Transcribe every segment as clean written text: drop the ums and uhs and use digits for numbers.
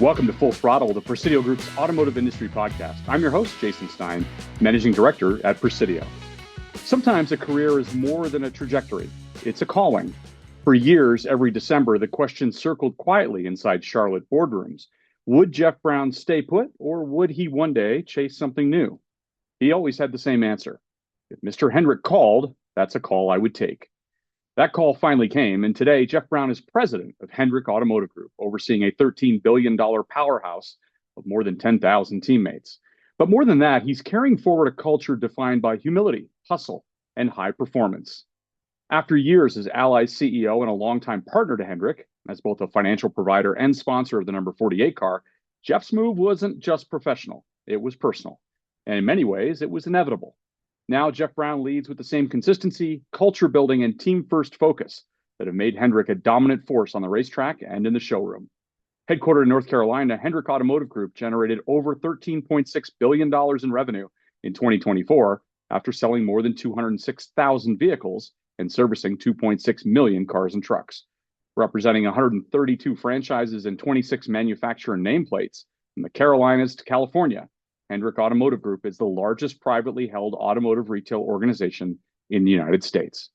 Welcome to Full Throttle, the Presidio Group's automotive industry podcast. I'm your host, Jason Stein, Managing Director at Presidio. Sometimes a career is more than a trajectory. It's a calling. For years, every December, the question circled quietly inside Charlotte boardrooms. Would Jeff Brown stay put, or would he one day chase something new? He always had the same answer. If Mr. Hendrick called, that's a call I would take. That call finally came, and today Jeff Brown is president of Hendrick Automotive Group, overseeing a $13 billion powerhouse of more than 10,000 teammates. But more than that, he's carrying forward a culture defined by humility, hustle, and high performance. After years as Ally's CEO and a longtime partner to Hendrick, as both a financial provider and sponsor of the number 48 car, Jeff's move wasn't just professional, it was personal. And in many ways, it was inevitable. Now, Jeff Brown leads with the same consistency, culture building, and team-first focus that have made Hendrick a dominant force on the racetrack and in the showroom. Headquartered in North Carolina, Hendrick Automotive Group generated over $13.6 billion in revenue in 2024 after selling more than 206,000 vehicles and servicing 2.6 million cars and trucks. Representing 132 franchises and 26 manufacturer nameplates from the Carolinas to California, Hendrick Automotive Group is the largest privately held automotive retail organization in the United States.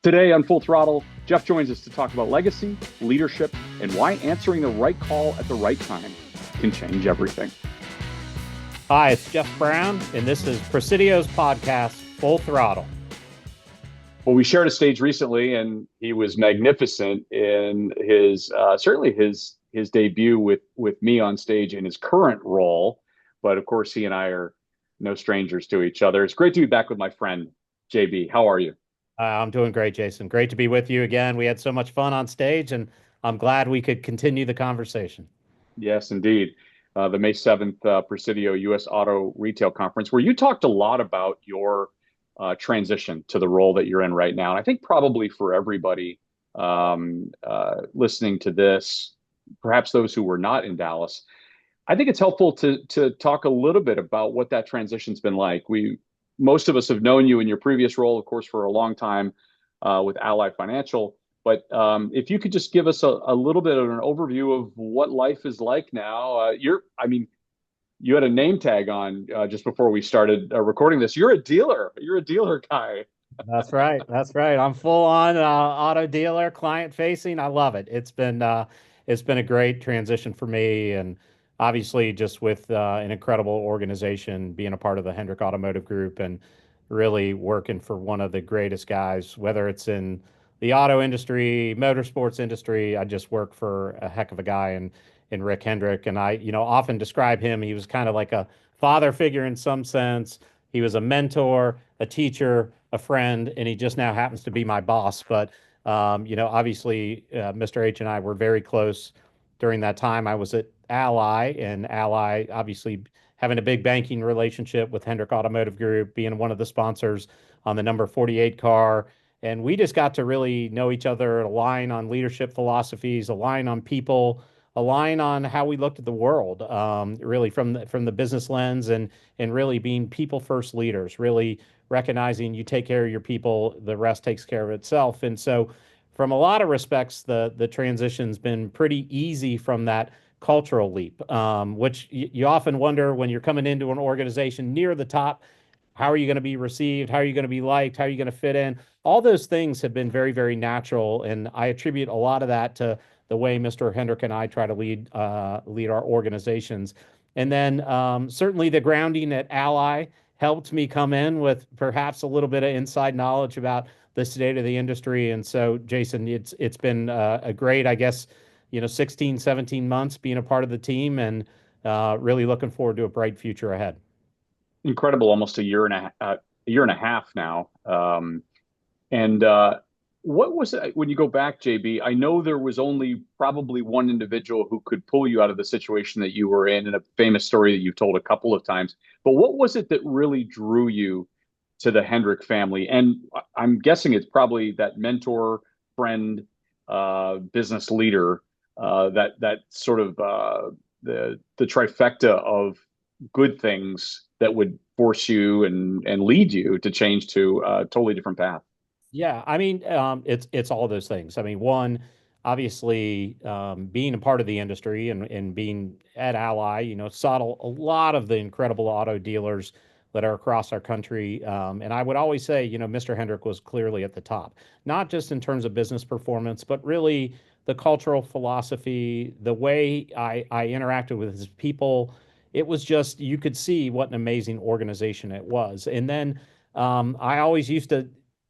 Today on Full Throttle, Jeff joins us to talk about legacy, leadership, and why answering the right call at the right time can change everything. Hi, it's Jeff Brown, and this is Presidio's podcast, Full Throttle. Well, we shared a stage recently, and he was magnificent in his certainly his debut with me on stage in his current role. But of course, he and I are no strangers to each other. It's great to be back with my friend, JB. How are you? I'm doing great, Jason. Great to be with you again. We had so much fun on stage, and I'm glad we could continue the conversation. Yes, indeed. The May 7th Presidio U.S. Auto Retail Conference, where you talked a lot about your transition to the role that you're in right now. And I think probably for everybody listening to this, perhaps those who were not in Dallas, I think it's helpful to talk a little bit about what that transition's been like. Most of us have known you in your previous role, of course, for a long time with Ally Financial. But if you could just give us a little bit of an overview of what life is like now. You had a name tag on just before we started recording this. You're a dealer. You're a dealer guy. That's right. That's right. I'm full on auto dealer, client facing. I love it. It's been a great transition for me, and obviously just with an incredible organization, being a part of the Hendrick Automotive Group and really working for one of the greatest guys, whether it's in the auto industry, motorsports industry. I just work for a heck of a guy in Rick Hendrick. And I, often describe him. He was kind of like a father figure in some sense. He was a mentor, a teacher, a friend, and he just now happens to be my boss. But, obviously, Mr. H and I were very close during that time. I was at Ally, and Ally obviously having a big banking relationship with Hendrick Automotive Group, being one of the sponsors on the number 48 car. And we just got to really know each other, align on leadership philosophies, align on people, align on how we looked at the world, really from the business lens, and really being people first leaders, really recognizing you take care of your people, the rest takes care of itself. And so from a lot of respects, the transition's been pretty easy from that cultural leap, which you often wonder when you're coming into an organization near the top. How are you going to be received? How are you going to be liked? How are you going to fit in? All those things have been very, very natural, and I attribute a lot of that to the way Mr. Hendrick and I try to lead our organizations. And then certainly the grounding at Ally helped me come in with perhaps a little bit of inside knowledge about the state of the industry. And so, Jason, it's been a great, I guess, 16, 17 months being a part of the team, and really looking forward to a bright future ahead. Incredible, almost a year and a half now. What was it when you go back, JB? I know there was only probably one individual who could pull you out of the situation that you were in a famous story that you've told a couple of times. But what was it that really drew you to the Hendrick family? And I'm guessing it's probably that mentor, friend, business leader, that sort of the trifecta of good things that would force you and lead you to change to a totally different path. Yeah, I mean, it's all those things. I mean, one, obviously, being a part of the industry and being at Ally, saw a lot of the incredible auto dealers that are across our country. And I would always say, Mr. Hendrick was clearly at the top, not just in terms of business performance, but really the cultural philosophy, the way I interacted with his people. It was just, you could see what an amazing organization it was. And then I always used to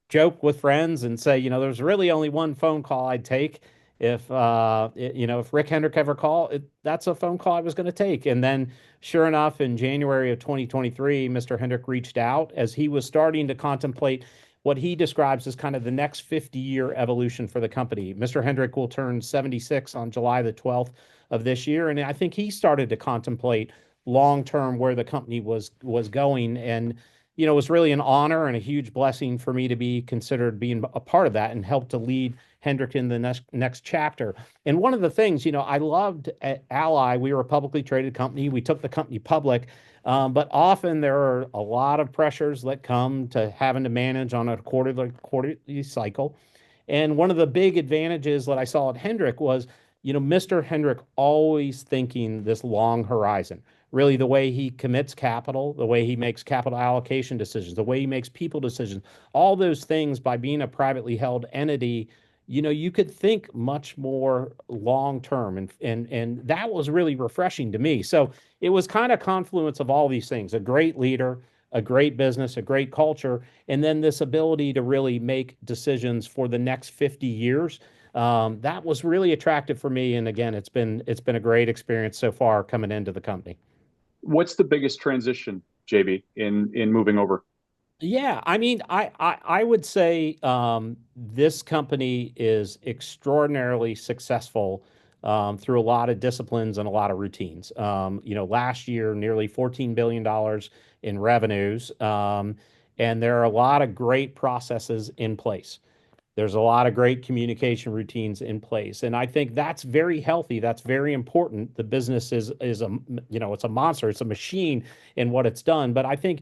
joke with friends and say, there's really only one phone call I'd take if Rick Hendrick ever called, that's a phone call I was going to take. And then, sure enough, in January of 2023, Mr. Hendrick reached out as he was starting to contemplate what he describes as kind of the next 50-year evolution for the company. Mr. Hendrick will turn 76 on July the 12th of this year, and I think he started to contemplate long term where the company was going. And it was really an honor and a huge blessing for me to be considered being a part of that and help to lead Hendrick in the next chapter. And one of the things, I loved at Ally, we were a publicly traded company. We took the company public, but often there are a lot of pressures that come to having to manage on a quarterly cycle. And one of the big advantages that I saw at Hendrick was, Mr. Hendrick always thinking this long horizon. Really, the way he commits capital, the way he makes capital allocation decisions, the way he makes people decisions, all those things by being a privately held entity, you could think much more long term, and that was really refreshing to me. So it was kind of confluence of all these things: a great leader, a great business, a great culture, and then this ability to really make decisions for the next 50 years. That was really attractive for me, and again, it's been a great experience so far coming into the company. What's the biggest transition, JB, in moving over? Yeah, I mean, I would say this company is extraordinarily successful through a lot of disciplines and a lot of routines. Last year, nearly $14 billion in revenues, and there are a lot of great processes in place. There's a lot of great communication routines in place, and I think that's very healthy. That's very important. The business is it's a monster. It's a machine in what it's done. But I think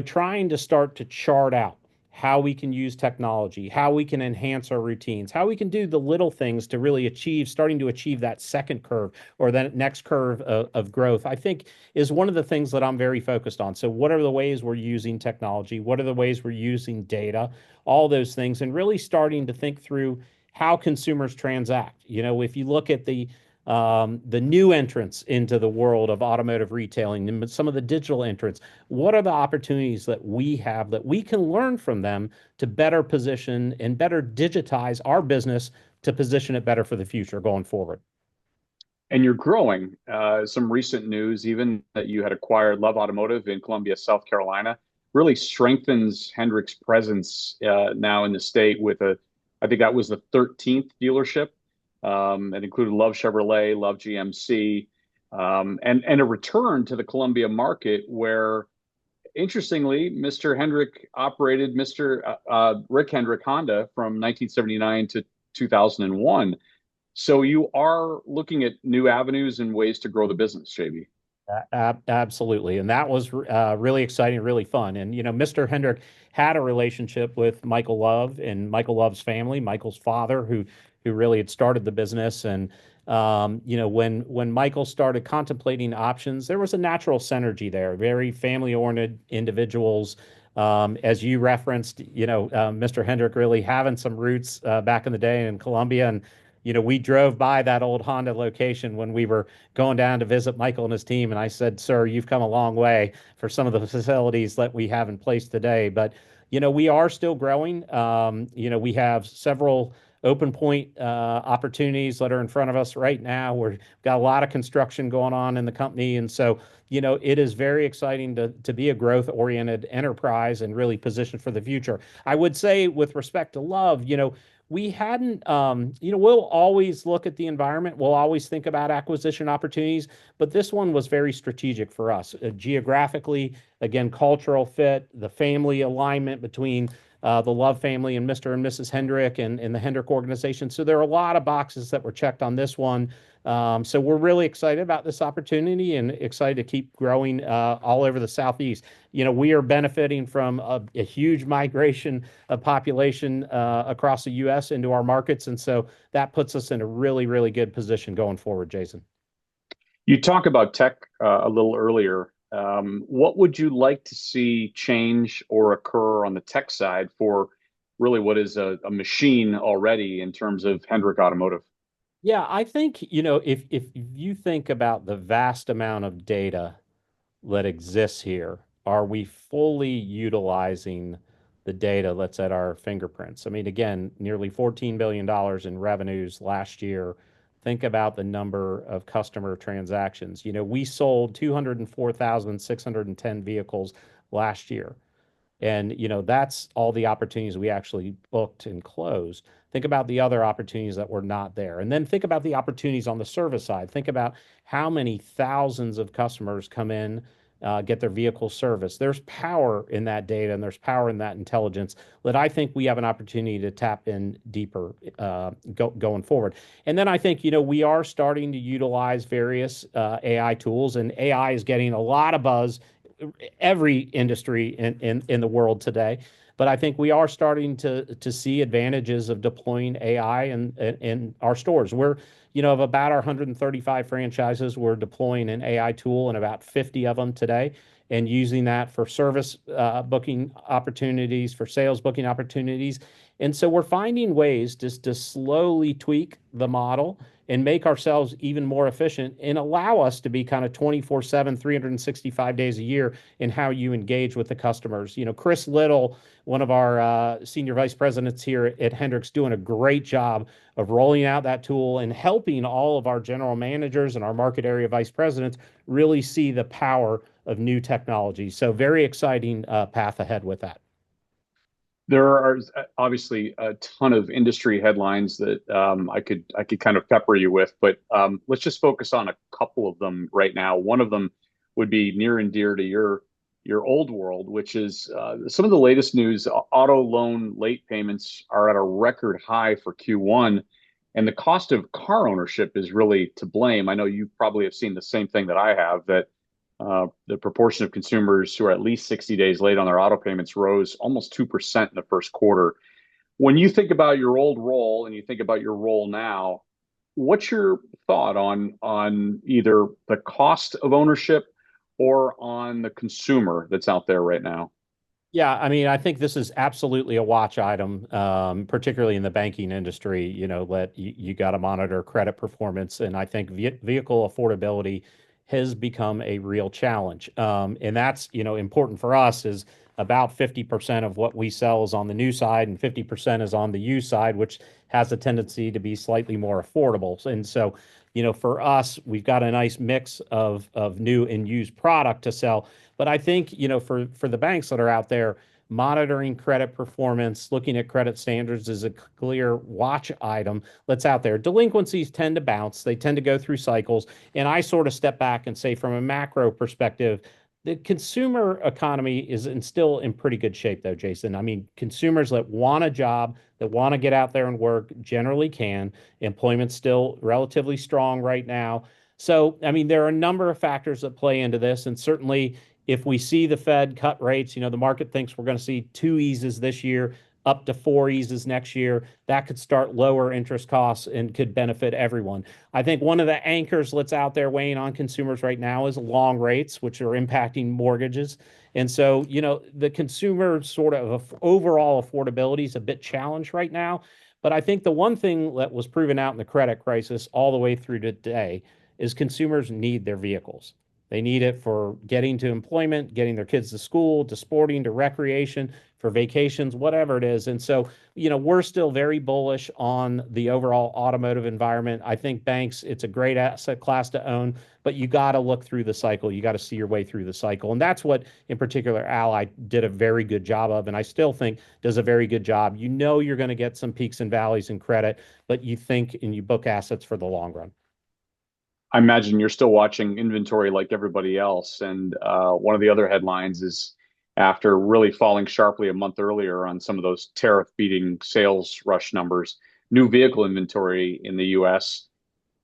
trying to start to chart out how we can use technology, how we can enhance our routines, how we can do the little things to really starting to achieve that second curve or that next curve of growth, I think is one of the things that I'm very focused on. So what are the ways we're using technology? What are the ways we're using data? All those things, and really starting to think through how consumers transact. If you look at the new entrants into the world of automotive retailing and some of the digital entrants, what are the opportunities that we have that we can learn from them to better position and better digitize our business to position it better for the future going forward? And you're growing. Some recent news, even that you had acquired Love Automotive in Columbia, South Carolina, really strengthens Hendrick's presence now in the state with I think that was the 13th dealership. It included Love Chevrolet, Love GMC, and a return to the Columbia market where, interestingly, Mr. Hendrick operated Rick Hendrick Honda from 1979 to 2001. So you are looking at new avenues and ways to grow the business, JB. Absolutely. And that was really exciting, really fun. And, Mr. Hendrick had a relationship with Michael Love and Michael Love's family, Michael's father, who really had started the business. And, when Michael started contemplating options, there was a natural synergy there, very family-oriented individuals. As you referenced, Mr. Hendrick really having some roots back in the day in Columbia. And, we drove by that old Honda location when we were going down to visit Michael and his team. And I said, sir, you've come a long way for some of the facilities that we have in place today. But, we are still growing. We have several open point opportunities that are in front of us right now. We've got a lot of construction going on in the company. And so, it is very exciting to be a growth oriented enterprise and really positioned for the future. I would say with respect to Love, we hadn't, we'll always look at the environment. We'll always think about acquisition opportunities, but this one was very strategic for us. Geographically, again, cultural fit, the family alignment between the Love family and Mr. and Mrs. Hendrick and the Hendrick organization. So there are a lot of boxes that were checked on this one. So we're really excited about this opportunity and excited to keep growing all over the Southeast. We are benefiting from a huge migration of population across the U.S. into our markets. And so that puts us in a really, really good position going forward, Jason. You talk about tech a little earlier. What would you like to see change or occur on the tech side for really what is a machine already in terms of Hendrick Automotive? Yeah, I think, if you think about the vast amount of data that exists here, are we fully utilizing the data that's at our fingerprints? I mean, again, nearly $14 billion in revenues last year. Think about the number of customer transactions. We sold 204,610 vehicles last year. And, that's all the opportunities we actually booked and closed. Think about the other opportunities that were not there. And then think about the opportunities on the service side. Think about how many thousands of customers come in, get their vehicle serviced. There's power in that data and there's power in that intelligence that I think we have an opportunity to tap in deeper going forward. And then I think, we are starting to utilize various AI tools, and AI is getting a lot of buzz every industry in the world today. But I think we are starting to see advantages of deploying AI in our stores. We're, of about our 135 franchises, we're deploying an AI tool in about 50 of them today and using that for service booking opportunities, for sales booking opportunities. And so we're finding ways just to slowly tweak the model and make ourselves even more efficient and allow us to be kind of 24/7, 365 days a year in how you engage with the customers. Chris Little, one of our senior vice presidents here at Hendrick's, doing a great job of rolling out that tool and helping all of our general managers and our market area vice presidents really see the power of new technology. So very exciting path ahead with that. There are obviously a ton of industry headlines that I could kind of pepper you with, but let's just focus on a couple of them right now. One of them would be near and dear to your old world, which is some of the latest news. Auto loan late payments are at a record high for Q1, and the cost of car ownership is really to blame. I know you probably have seen the same thing that I have, that the proportion of consumers who are at least 60 days late on their auto payments rose almost 2% in the first quarter. When you think about your old role and you think about your role now, what's your thought on either the cost of ownership or on the consumer that's out there right now? Yeah, I mean, I think this is absolutely a watch item, particularly in the banking industry. That you got to monitor credit performance, and I think vehicle affordability has become a real challenge. And that's, important for us, is about 50% of what we sell is on the new side and 50% is on the used side, which has a tendency to be slightly more affordable. And so, for us, we've got a nice mix of new and used product to sell. But I think, for the banks that are out there, monitoring credit performance, looking at credit standards is a clear watch item that's out there. Delinquencies tend to bounce, they tend to go through cycles. And I sort of step back and say, from a macro perspective, the consumer economy is still in pretty good shape, though, Jason. I mean, consumers that want a job, that want to get out there and work, generally can. Employment's still relatively strong right now. So, I mean, there are a number of factors that play into this. And certainly, if we see the Fed cut rates, the market thinks we're going to see 2 eases this year, up to 4 eases next year. That could start lower interest costs and could benefit everyone. I think one of the anchors that's out there weighing on consumers right now is long rates, which are impacting mortgages. And so, the consumer sort of overall affordability is a bit challenged right now. But I think the one thing that was proven out in the credit crisis all the way through today is consumers need their vehicles. They need it for getting to employment, getting their kids to school, to sporting, to recreation, for vacations, whatever it is. And so, we're still very bullish on the overall automotive environment. I think banks, it's a great asset class to own, but you got to look through the cycle. You got to see your way through the cycle. And that's what, in particular, Ally did a very good job of. And I still think does a very good job. You're going to get some peaks and valleys in credit, but you think and you book assets for the long run. I imagine you're still watching inventory like everybody else. And one of the other headlines is after really falling sharply a month earlier on some of those tariff beating sales rush numbers. New vehicle inventory in the US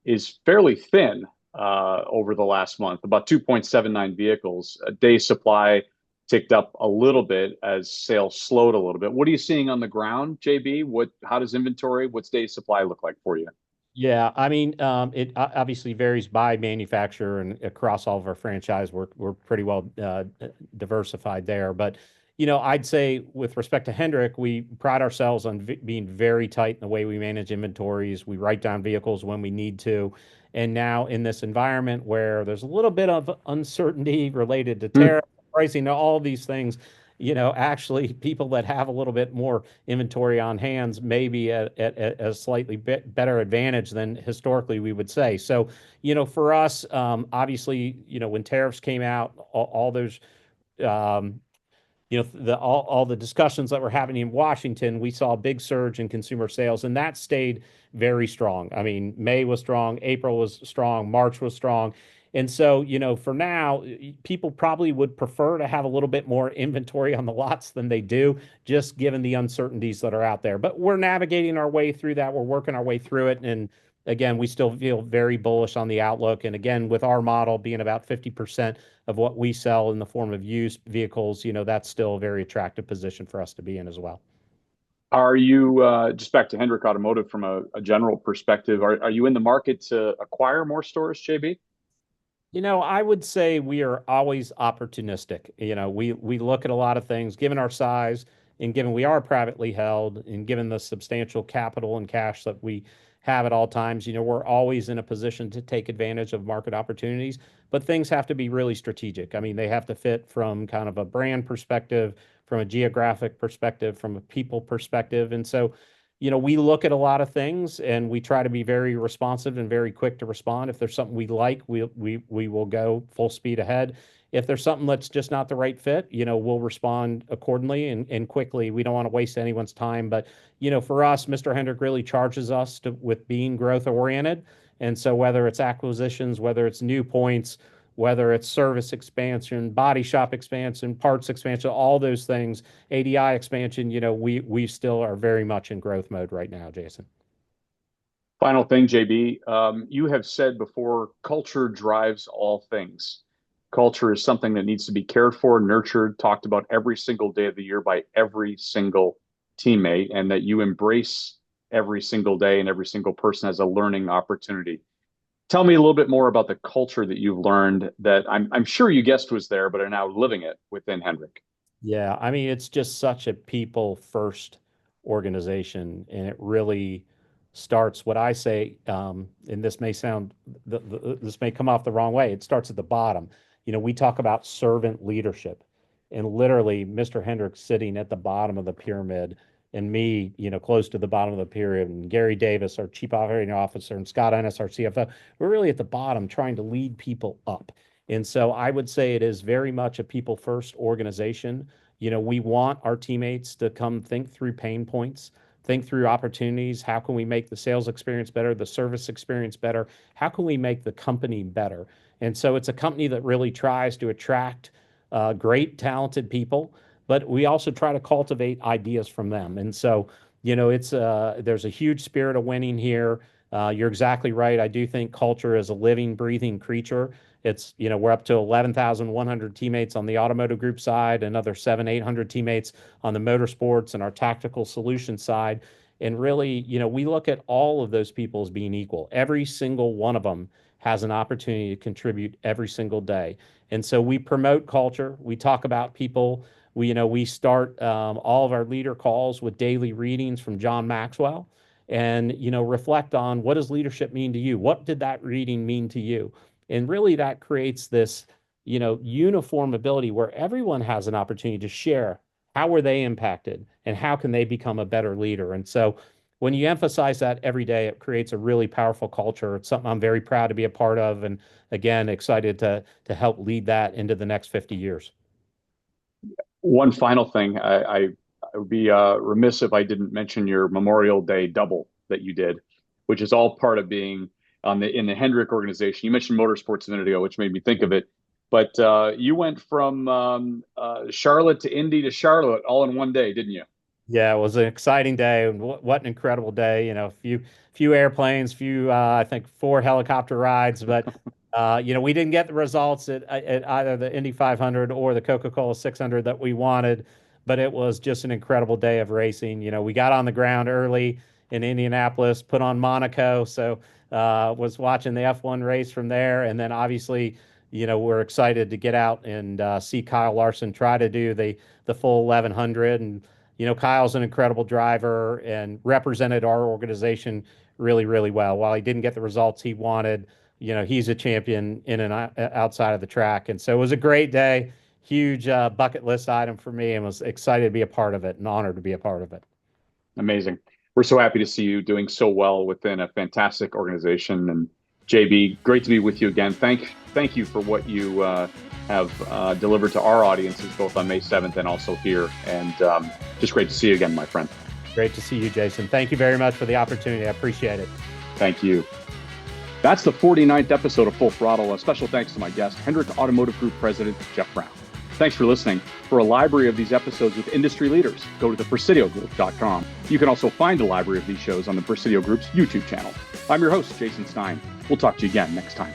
is fairly thin over the last month, about 2.79 vehicles. A day supply ticked up a little bit as sales slowed a little bit. What are you seeing on the ground, JB? How does inventory, what's day supply look like for you? Yeah, I mean, it obviously varies by manufacturer and across all of our franchise. We're pretty well diversified there, but I'd say with respect to Hendrick, we pride ourselves on being very tight in the way we manage inventories. We write down vehicles when we need to, and now in this environment where there's a little bit of uncertainty related to Hmm. tariff pricing, all these things. Actually, people that have a little bit more inventory on hands may be at a slightly better advantage than historically we would say. So, for us, obviously, when tariffs came out, all those, um, all the discussions that were happening in Washington, we saw a big surge in consumer sales, and that stayed very strong. I mean, May was strong, April was strong, March was strong. And so, for now, people probably would prefer to have a little bit more inventory on the lots than they do, just given the uncertainties that are out there. But we're navigating our way through that. We're working our way through it. And again, we still feel very bullish on the outlook. And again, with our model being about 50% of what we sell in the form of used vehicles, that's still a very attractive position for us to be in as well. Are you just back to Hendrick Automotive from a general perspective? Are you in the market to acquire more stores, JB? I would say we are always opportunistic. We look at a lot of things, given our size and given we are privately held and given the substantial capital and cash that we have at all times, we're always in a position to take advantage of market opportunities, but things have to be really strategic. I mean, they have to fit from kind of a brand perspective, from a geographic perspective, from a people perspective. And so, we look at a lot of things and we try to be very responsive and very quick to respond. If there's something we like, we will go full speed ahead. If there's something that's just not the right fit, we'll respond accordingly and quickly. We don't want to waste anyone's time. But, for us, Mr. Hendrick really charges us with being growth oriented. And so whether it's acquisitions, whether it's new points, whether it's service expansion, body shop expansion, parts expansion, all those things, ADI expansion, we still are very much in growth mode right now, Jason. Final thing, JB, you have said before, culture drives all things. Culture is something that needs to be cared for, nurtured, talked about every single day of the year by every single teammate, and that you embrace every single day and every single person as a learning opportunity. Tell me a little bit more about the culture that you've learned that I'm sure you guessed was there, but are now living it within Hendrick. Yeah, I mean, it's just such a people first organization, and it really starts what I say, and this may sound, this may come off the wrong way. It starts at the bottom. We talk about servant leadership, and literally, Mr. Hendricks sitting at the bottom of the pyramid, and me, close to the bottom of the pyramid, and Gary Davis, our chief operating officer, and Scott Ennis, our CFO. We're really at the bottom trying to lead people up. And so I would say it is very much a people first organization. We want our teammates to come think through pain points, think through opportunities. How can we make the sales experience better, the service experience better? How can we make the company better? And so it's a company that really tries to attract great, talented people, but we also try to cultivate ideas from them. And so, it's there's a huge spirit of winning here. You're exactly right. I do think culture is a living, breathing creature. We're up to 11,100 teammates on the automotive group side, another 800 teammates on the motorsports and our tactical solution side. And really, we look at all of those people as being equal. Every single one of them has an opportunity to contribute every single day. And so we promote culture. We talk about people. We start all of our leader calls with daily readings from John Maxwell and, reflect on what does leadership mean to you? What did that reading mean to you? And really that creates this, uniform ability where everyone has an opportunity to share how were they impacted and how can they become a better leader. And so when you emphasize that every day, it creates a really powerful culture. It's something I'm very proud to be a part of. And again, excited to help lead that into the next 50 years. One final thing, I would be remiss if I didn't mention your Memorial Day double that you did, which is all part of being in the Hendrick organization. You mentioned motorsports a minute ago, which made me think of it. But you went from Charlotte to Indy to Charlotte all in one day, didn't you? Yeah, it was an exciting day. And what an incredible day. Few airplanes, I think 4 helicopter rides, but we didn't get the results at either the Indy 500 or the Coca-Cola 600 that we wanted, but it was just an incredible day of racing. We got on the ground early in Indianapolis, put on Monaco, so was watching the F1 race from there, and then obviously, we're excited to get out and see Kyle Larson try to do the full 1100. And Kyle's an incredible driver and represented our organization really, really well. While he didn't get the results he wanted, he's a champion in and outside of the track. And so it was a great day, huge bucket list item for me, and was excited to be a part of it and honored to be a part of it. Amazing. We're so happy to see you doing so well within a fantastic organization. And JB, great to be with you again. Thank you for what you have delivered to our audiences, both on May 7th and also here. And just great to see you again, my friend. Great to see you, Jason. Thank you very much for the opportunity. I appreciate it. Thank you. That's the 49th episode of Full Throttle. A special thanks to my guest, Hendrick Automotive Group President, Jeff Brown. Thanks for listening. For a library of these episodes with industry leaders, go to thepresidiogroup.com. You can also find a library of these shows on the Presidio Group's YouTube channel. I'm your host, Jason Stein. We'll talk to you again next time.